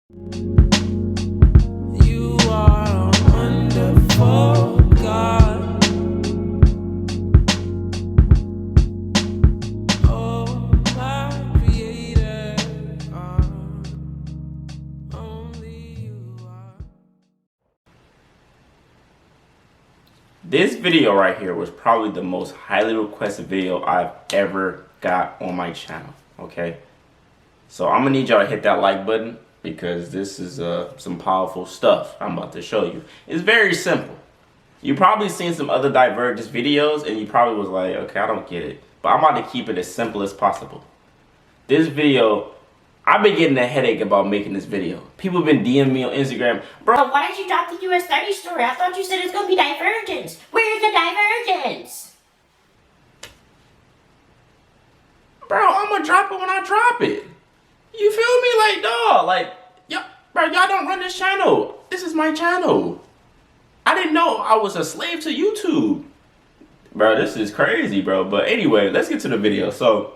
You are a wonderful God. Oh, my creator. Only you are. This video right here was probably the most highly requested video I've ever got on my channel, okay? So I'm gonna need y'all to hit that like button because this is some powerful stuff I'm about to show you. It's very simple. You probably seen some other divergence videos and you probably was like, okay, I don't get it. But I'm about to keep it as simple as possible. This video, I've been getting a headache about making this video. People have been DMing me on Instagram. Bro, why did you drop the US 30 story? I thought you said it's gonna be divergence. Where's the divergence? Bro, I'm gonna drop it when I drop it. You feel me? Like, dog, like, bro, y'all don't run this channel. This is my channel. I didn't know I was a slave to YouTube. Bro, this is crazy, bro. But anyway, let's get to the video. So,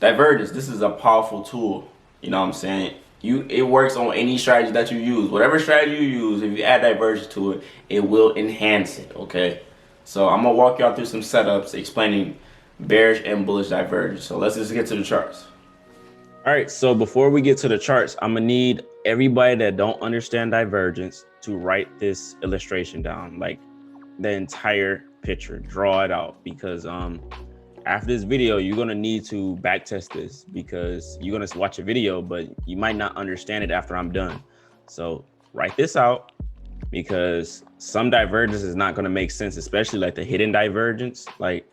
divergence, this is a powerful tool. You know what I'm saying? It works on any strategy that you use. Whatever strategy you use, if you add divergence to it, it will enhance it, okay? So, I'm gonna walk y'all through some setups explaining bearish and bullish divergence. So, let's just get to the charts. All right, so before we get to the charts, I'm gonna need everybody that don't understand divergence to write this illustration down, like the entire picture, draw it out, because after this video, you're gonna need to backtest this because you're gonna watch a video, but you might not understand it after I'm done. So write this out because some divergence is not gonna make sense, especially like the hidden divergence, like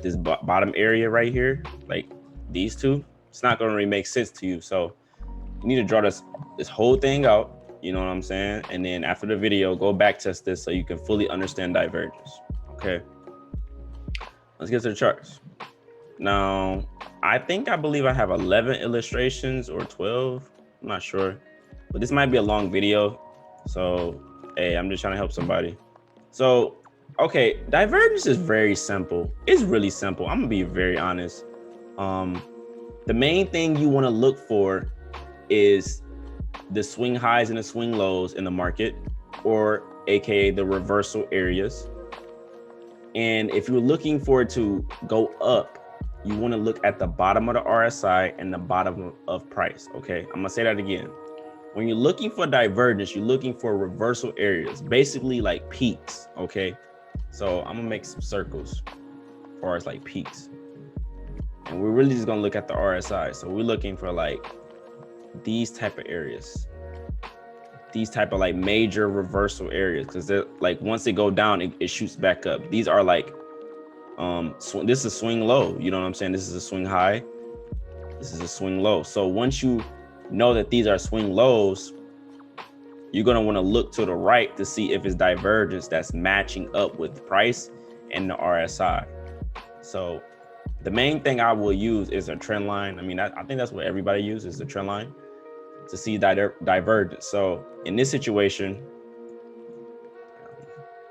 this bottom area right here, like these two. It's not gonna really make sense to you. So you need to draw this whole thing out, you know what I'm saying? And then after the video, go back test this so you can fully understand divergence, okay? Let's get to the charts. Now, I believe I have 11 illustrations or 12, I'm not sure. But this might be a long video. So, hey, I'm just trying to help somebody. So, okay, divergence is very simple. It's really simple. I'm gonna be very honest. The main thing you want to look for is the swing highs and the swing lows in the market, or AKA the reversal areas. And if you're looking for it to go up, you want to look at the bottom of the RSI and the bottom of price, okay? I'm gonna say that again. When you're looking for divergence, you're looking for reversal areas, basically like peaks, okay? So I'm gonna make some circles as far as like peaks. And we're really just gonna look at the RSI. So we're looking for like these type of areas, these type of like major reversal areas, because they're like once they go down, it shoots back up. These are like, this is a swing low. You know what I'm saying? This is a swing high. This is a swing low. So once you know that these are swing lows, you're gonna want to look to the right to see if it's divergence that's matching up with price and the RSI. So the main thing I will use is a trend line. I mean, I think that's what everybody uses, the trend line, to see divergence. So in this situation,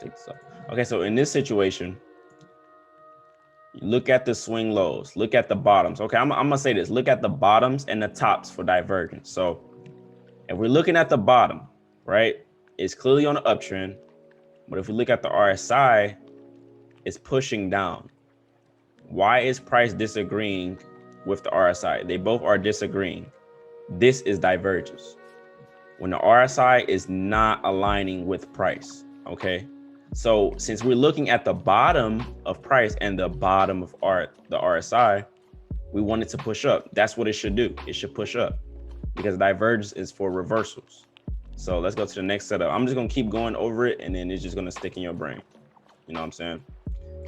take this off. Okay, so in this situation, you look at the swing lows, look at the bottoms. Okay, I'm gonna say this, look at the bottoms and the tops for divergence. So if we're looking at the bottom, right, it's clearly on the uptrend. But if we look at the RSI, it's pushing down. Why is price disagreeing with the RSI? They both are disagreeing. This is divergence. When the RSI is not aligning with price, okay? So since we're looking at the bottom of price and the bottom of the RSI, we want it to push up. That's what it should do. It should push up because divergence is for reversals. So let's go to the next setup. I'm just gonna keep going over it and then it's just gonna stick in your brain. You know what I'm saying?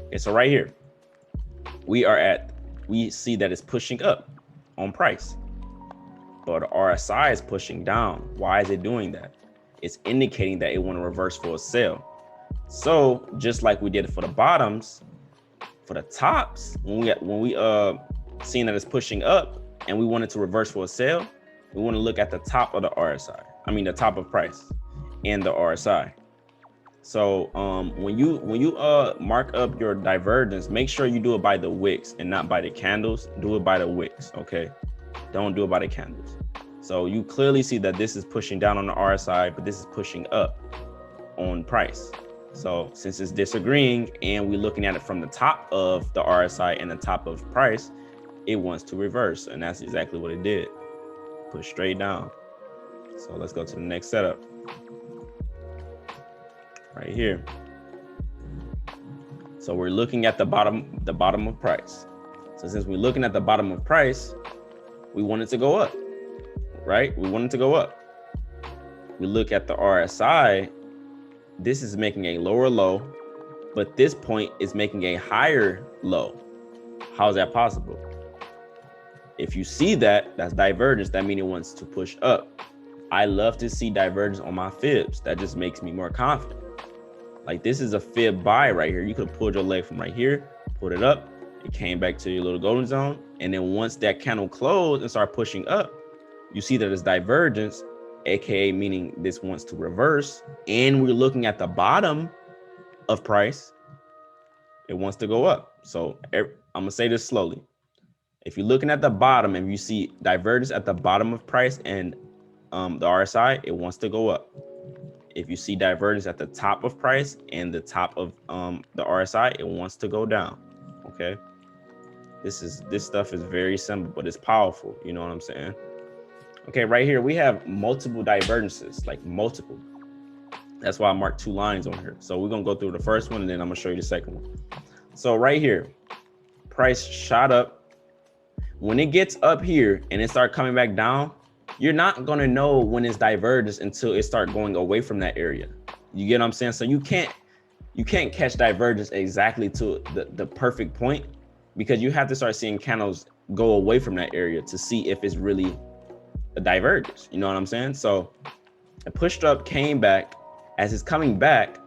Okay, so right here, we see that it's pushing up on price, but the RSI is pushing down. Why is it doing that? It's indicating that it want to reverse for a sell. So just like we did for the bottoms, for the tops, when we seeing that it's pushing up and we want it to reverse for a sell, we want to look at the top of the RSI. I mean the top of price and the RSI. So when you mark up your divergence, make sure you do it by the wicks and not by the candles. Do it by the wicks, okay? Don't do it by the candles. So So you clearly see that this is pushing down on the RSI, but this is pushing up on price. So since it's disagreeing and we're looking at it from the top of the RSI and the top of price, it wants to reverse. And that's exactly what it did. Push straight down. So let's go to the next setup. Right here. So we're looking at the bottom of price. So since we're looking at the bottom of price, we want it to go up, right? We want it to go up. We look at the RSI. This is making a lower low, but this point is making a higher low. How is that possible? If you see that, that's divergence. That means it wants to push up. I love to see divergence on my fibs. That just makes me more confident. Like this is a fib buy right here. You could have pulled your leg from right here, pulled it up. It came back to your little golden zone. And then once that candle closed and started pushing up, you see that it's divergence, AKA meaning this wants to reverse. And we're looking at the bottom of price. It wants to go up. So I'm going to say this slowly. If you're looking at the bottom and you see divergence at the bottom of price and the RSI, it wants to go up. If you see divergence at the top of price and the top of the RSI, it wants to go down. Okay. This stuff is very simple, but it's powerful. You know what I'm saying? Okay, right here we have multiple divergences, like multiple. That's why I marked 2 lines on here. So we're gonna go through the first one and then I'm gonna show you the second one. So right here, price shot up. When it gets up here and it starts coming back down, you're not gonna know when it's divergence until it starts going away from that area. You get what I'm saying? So you can't catch divergence exactly to the perfect point, because you have to start seeing candles go away from that area to see if it's really a divergence. You know what I'm saying? So it pushed up, came back. As it's coming back,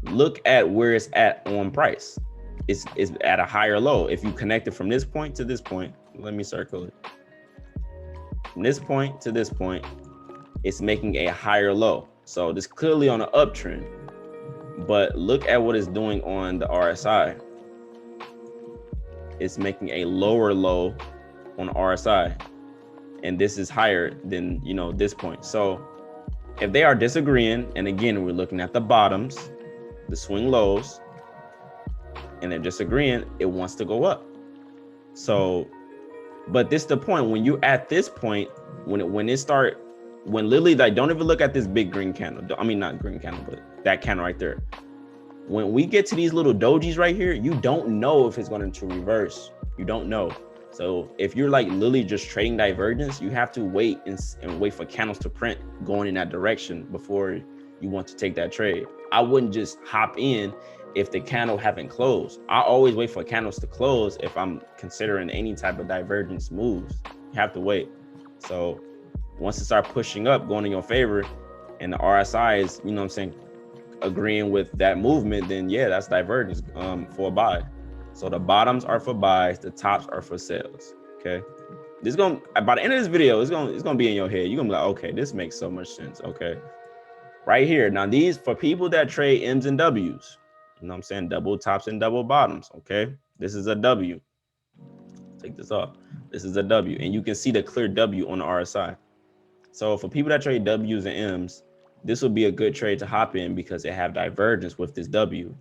look at where it's at on price. It's at a higher low. If you connect it from this point to this point, let me circle it. From this point to this point, it's making a higher low. So this clearly on an uptrend, but look at what it's doing on the RSI. It's making a lower low on RSI, and this is higher than, you know, this point. So if they are disagreeing, and again, we're looking at the bottoms, the swing lows, and they're disagreeing, it wants to go up. So, but this is the point, when you at this point, when literally, like, don't even look at this big green candle. I mean, not green candle, but that candle right there. When we get to these little dojis right here, you don't know if it's going to reverse. You don't know. So if you're like literally just trading divergence, you have to wait and wait for candles to print going in that direction before you want to take that trade. I wouldn't just hop in if the candle haven't closed. I always wait for candles to close if I'm considering any type of divergence moves. You have to wait. So once it starts pushing up, going in your favor, and the RSI is, you know what I'm saying, agreeing with that movement, then yeah, that's divergence for a buy. So the bottoms are for buys, the tops are for sales. Okay, this gonna, by the end of this video, it's gonna be in your head. You're gonna be like, okay, this makes so much sense. Okay, right here. Now these for people that trade M's and W's, you know what I'm saying, double tops and double bottoms. Okay, this is a W. Take this off. This is a W, and you can see the clear W on the RSI. So for people that trade W's and M's, this would be a good trade to hop in because they have divergence with this W.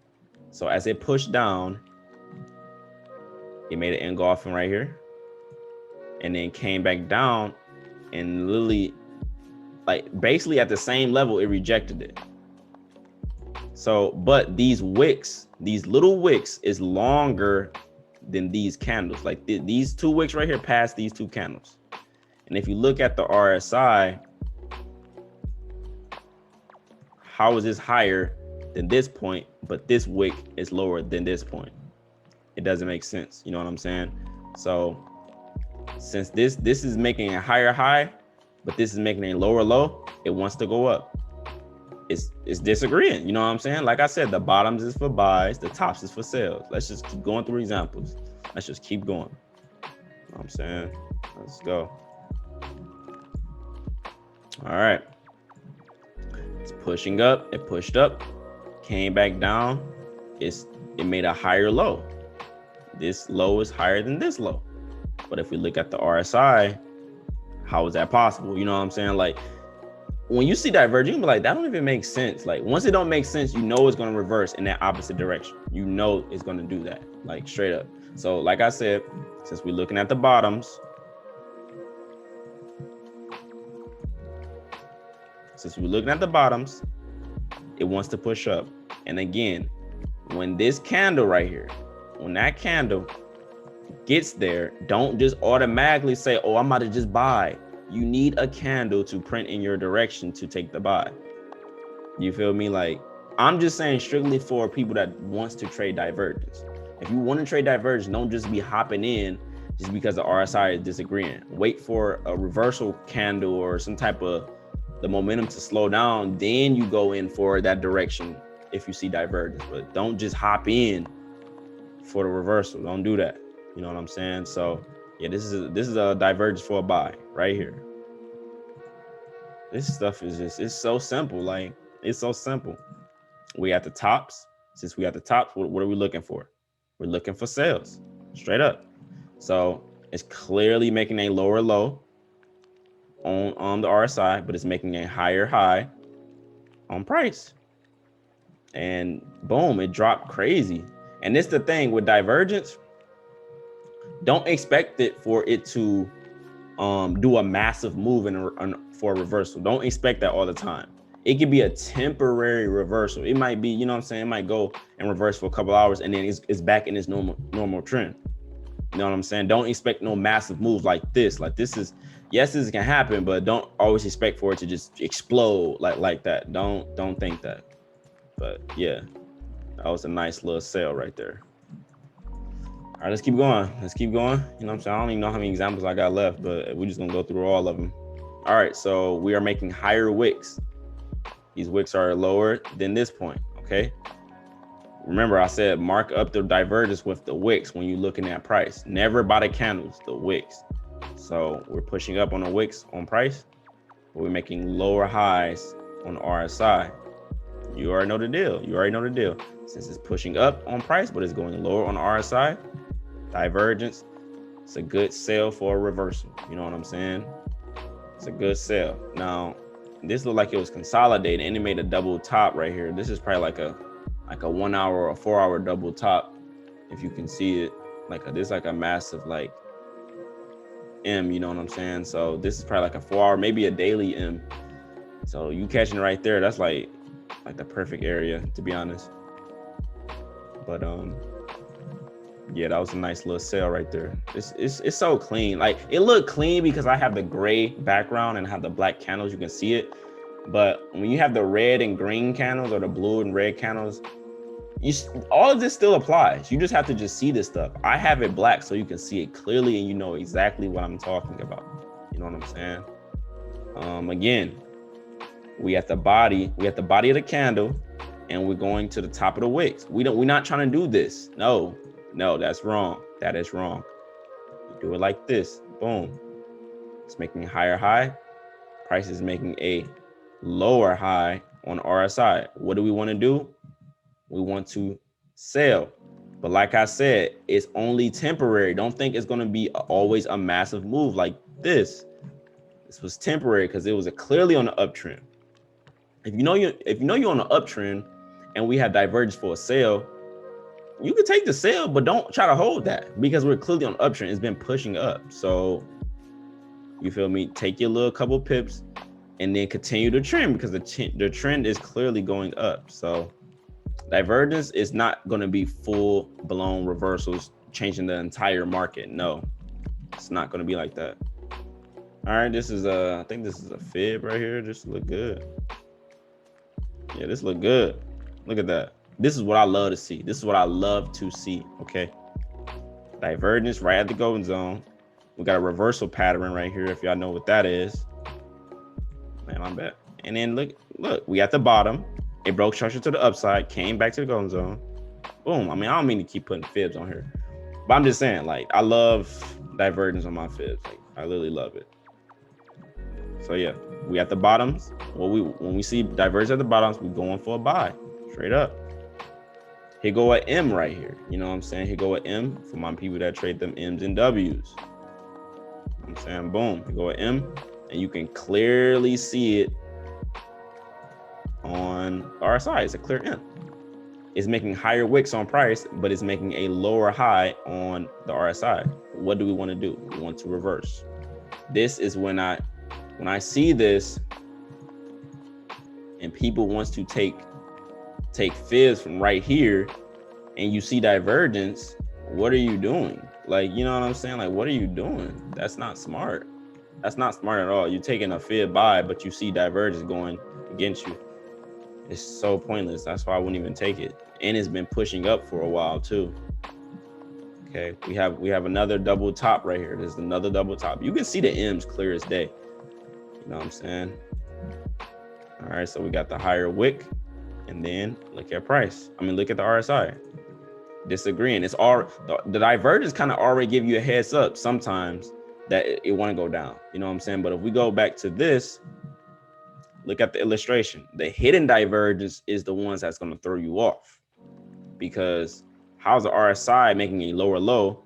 So as it pushed down, it made an engulfing right here, and then came back down, and literally, like, basically at the same level, it rejected it. So, but these wicks, these little wicks, is longer than these candles. Like these 2 wicks right here past these 2 candles. And if you look at the RSI, how is this higher than this point, but this wick is lower than this point? It doesn't make sense. You know what I'm saying? So since this is making a higher high, but this is making a lower low, it wants to go up. It's disagreeing. You know what I'm saying? Like I said, the bottoms is for buys, the tops is for sales. Let's just keep going through examples. Let's just keep going. You know what I'm saying? Let's go. All right. It's pushing up. It pushed up, came back down. It made a higher low. This low is higher than this low. But if we look at the RSI, how is that possible? You know what I'm saying? Like, when you see divergence, you be like, that don't even make sense. Like, once it don't make sense, you know it's going to reverse in that opposite direction. You know it's going to do that, like, straight up. So like I said, since we're looking at the bottoms, it wants to push up. And again, when this candle right here, when that candle gets there, don't just automatically say, oh, I'm about to just buy. You need a candle to print in your direction to take the buy. You feel me? Like, I'm just saying strictly for people that wants to trade divergence. If you want to trade divergence, don't just be hopping in just because the RSI is disagreeing. Wait for a reversal candle or some type of the momentum to slow down, then you go in for that direction if you see divergence. But don't just hop in for the reversal. Don't do that. You know what I'm saying? So yeah, this is a divergence for a buy right here. This stuff is just, it's so simple. Like, it's so simple. We at the tops. Since we at the tops, what are we looking for? We're looking for sales, straight up. So it's clearly making a lower low on the RSI, but it's making a higher high on price. And boom, it dropped crazy. And it's the thing with divergence, don't expect it for it to do a massive move for a reversal. Don't expect that all the time. It could be a temporary reversal. It might be, you know what I'm saying? It might go and reverse for a couple hours and then it's back in its normal trend. You know what I'm saying? Don't expect no massive moves like this. Like, this is, yes, this can happen, but don't always expect for it to just explode like that. Don't think that. But yeah, that was a nice little sale right there. All right, let's keep going. You know what I'm saying? I don't even know how many examples I got left, but we're just gonna go through all of them. All right, so we are making higher wicks. These wicks are lower than this point, okay? Remember, I said mark up the divergence with the wicks when you're looking at price. Never by the candles, the wicks. So we're pushing up on the wicks on price, but we're making lower highs on RSI. You already know the deal. Since it's pushing up on price, but it's going lower on RSI, divergence, it's a good sell for a reversal. You know what I'm saying? It's a good sell. Now, this looked like it was consolidated and it made a double top right here. This is probably like a 1 hour or 4 hour double top. If you can see it, this like a massive like M, you know what I'm saying? So this is probably like a 4 hour, maybe a daily M. So you catching it right there, that's like the perfect area, to be honest. But yeah, that was a nice little sale right there. It's so clean. Like, it looked clean because I have the gray background and have the black candles, you can see it. But when you have the red and green candles or the blue and red candles, all of this still applies. You just have to just see this stuff. I have it black so you can see it clearly and you know exactly what I'm talking about. You know what I'm saying? Again, we at the body of the candle and we're going to the top of the wicks. We're not trying to do this. No, that's wrong. That is wrong. You do it like this. Boom. It's making a higher high. Price is making a lower high on RSI. What do we want to do? We want to sell. But like I said, it's only temporary. Don't think it's going to be always a massive move like this. This was temporary because it was clearly on the uptrend. If you know you're on the uptrend and we have divergence for a sale, you can take the sale, but don't try to hold that because we're clearly on the uptrend. It's been pushing up. So you feel me? Take your little couple pips and then continue the trend because the trend is clearly going up. So divergence is not going to be full blown reversals changing the entire market. No, it's not going to be like that. All right, this is I think this is a fib right here. Just look good. Yeah, this look good. Look at that. This is what I love to see. This is what I love to see. Okay, divergence right at the golden zone. We got a reversal pattern right here. If y'all know what that is, man, I'm bad. And then look, we at the bottom. It broke structure to the upside, came back to the golden zone. Boom. I mean, I don't mean to keep putting fibs on here, but I'm just saying, like, I love divergence on my fibs. Like, I literally love it. So yeah, we at the bottoms. When we see divergence at the bottoms, we going for a buy, straight up. Here go an M right here. You know what I'm saying? Here go an M for my people that trade them M's and W's. I'm saying, boom, you go at M, and you can clearly see it on RSI. It's a clear M. It's making higher wicks on price, but it's making a lower high on the RSI. What do we want to do? We want to reverse. This is when I see this and people wants to take fibs from right here, and you see divergence, what are you doing? Like, you know what I'm saying? Like, what are you doing? That's not smart. That's not smart at all. You're taking a fib buy, but you see divergence going against you. It's so pointless. That's why I wouldn't even take it. And it's been pushing up for a while too. Okay, we have another double top right here. There's another double top. You can see the M's clear as day. You know what I'm saying? All right, so we got the higher wick, and then look at price. I mean, look at the RSI. Disagreeing. It's all the divergence kind of already give you a heads up sometimes that it want to go down. You know what I'm saying? But if we go back to this, look at the illustration. The hidden divergence is the ones that's going to throw you off, because how's the RSI making a lower low,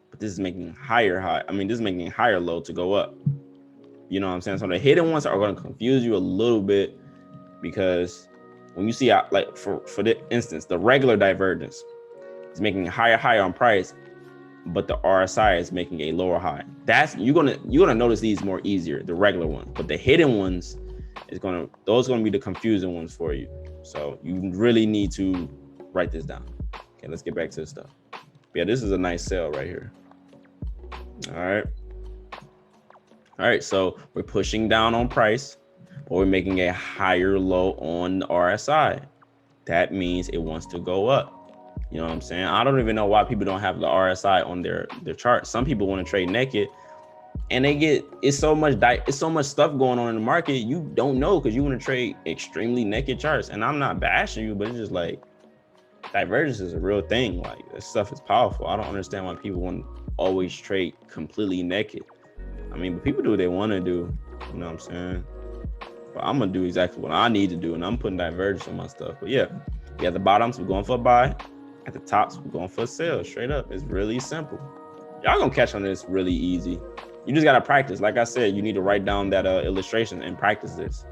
but this is making higher high? I mean, this is making a higher low to go up. You know what I'm saying? So the hidden ones are going to confuse you a little bit, because when you see out, like for the instance, the regular divergence is making a higher high on price, but the RSI is making a lower high. That's you're gonna notice these more easier, the regular ones. But the hidden ones those are gonna be the confusing ones for you. So you really need to write this down. Okay, let's get back to this stuff. Yeah, this is a nice sell right here. All right, so we're pushing down on price, but we're making a higher low on the RSI. That means it wants to go up. You know what I'm saying? I don't even know why people don't have the RSI on their chart. Some people want to trade naked, and it's so much stuff going on in the market, you don't know, because you want to trade extremely naked charts. And I'm not bashing you, but it's just like, divergence is a real thing. Like, this stuff is powerful. I don't understand why people want to always trade completely naked. I mean, but people do what they want to do. You know what I'm saying? But I'm gonna do exactly what I need to do, and I'm putting divergence on my stuff. But yeah, at the bottoms, we're going for a buy. At the tops, we're going for a sell. Straight up. It's really simple. Y'all gonna catch on this really easy. You just gotta practice. Like I said, you need to write down that illustration and practice this.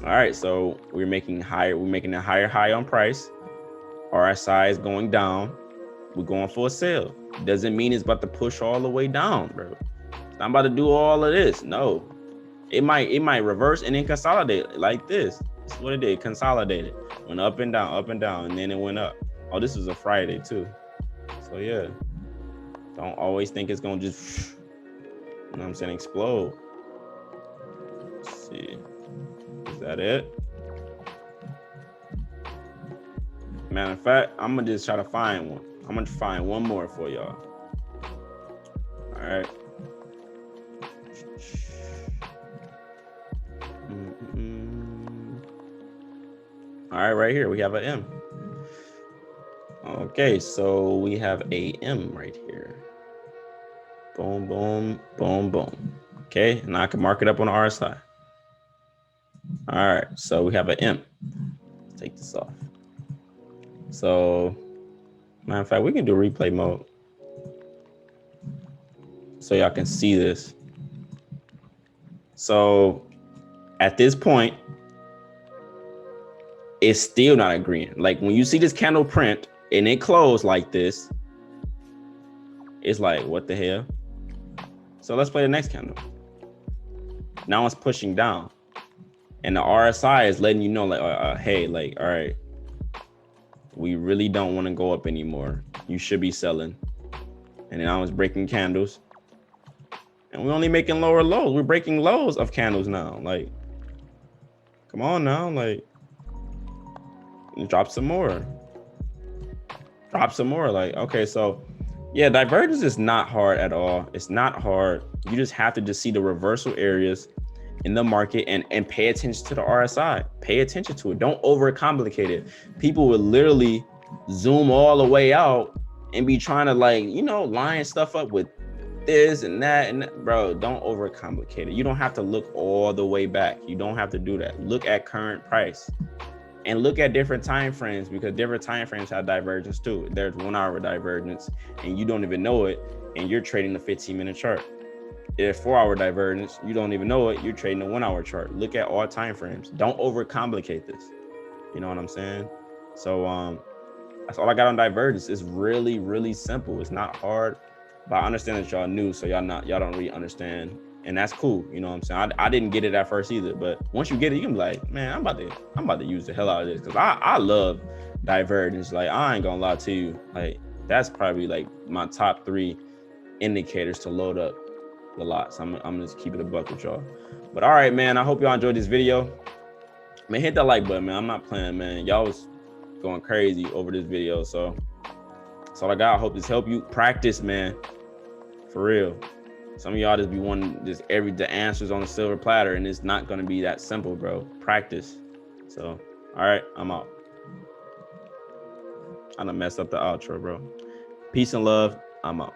All right, so we're making a higher high on price. RSI is going down. We're going for a sell. Doesn't mean it's about to push all the way down, bro. It's not about to do all of this. No, it might reverse and then consolidate like this. That's what it did. Consolidated. Went up and down, and then it went up. Oh, this was a Friday too. So yeah, don't always think it's gonna just, you know what I'm saying, explode. Let's see, is that it? Matter of fact, I'm gonna just try to find one. I'm gonna find one more for y'all. All right. All right, right here we have an M. Okay, so we have a M right here. Boom, boom, boom, boom. Okay, now I can mark it up on the RSI. All right, so we have an M. Let's take this off. So, matter of fact, we can do replay mode so y'all can see this. So, at this point, it's still not agreeing. Like, when you see this candle print and it closed like this, it's like, what the hell? So let's play the next candle. Now it's pushing down, and the RSI is letting you know, like, hey, like, all right, we really don't want to go up anymore. You should be selling. And then I was breaking candles, and we're only making lower lows. We're breaking lows of candles now. Like, come on now, like, drop some more. Drop some more. Like, okay, so yeah, divergence is not hard at all. It's not hard. You just have to just see the reversal areas in the market and pay attention to the RSI. Pay attention to it. Don't overcomplicate it. People will literally zoom all the way out and be trying to, like, you know, line stuff up with this and that. And that. Bro, don't overcomplicate it. You don't have to look all the way back. You don't have to do that. Look at current price. And look at different time frames, because different time frames have divergence too. There's 1 hour divergence and you don't even know it, and you're trading the 15-minute chart. if 4-hour divergence, you don't even know it, you're trading a 1-hour chart. Look at all time frames. Don't overcomplicate this. You know what I'm saying? So that's all I got on divergence. It's really, really simple. It's not hard, but I understand that y'all new, so y'all don't really understand, and that's cool. You know what I'm saying? I didn't get it at first either, but once you get it, you can be like, man, I'm about to use the hell out of this, because I love divergence. Like, I ain't gonna lie to you, like that's probably like my top 3 indicators to load up the lots. I'm gonna just keep it a buck with y'all. But all right, man, I hope y'all enjoyed this video. Man, hit that like button, man. I'm not playing, man. Y'all was going crazy over this video, so that's all I got. I hope this helped you practice, man, for real. Some of y'all just be wanting just the answers on a silver platter, and it's not gonna be that simple, bro. Practice. So all right, I'm out. I done messed up the outro, bro. Peace and love. I'm out.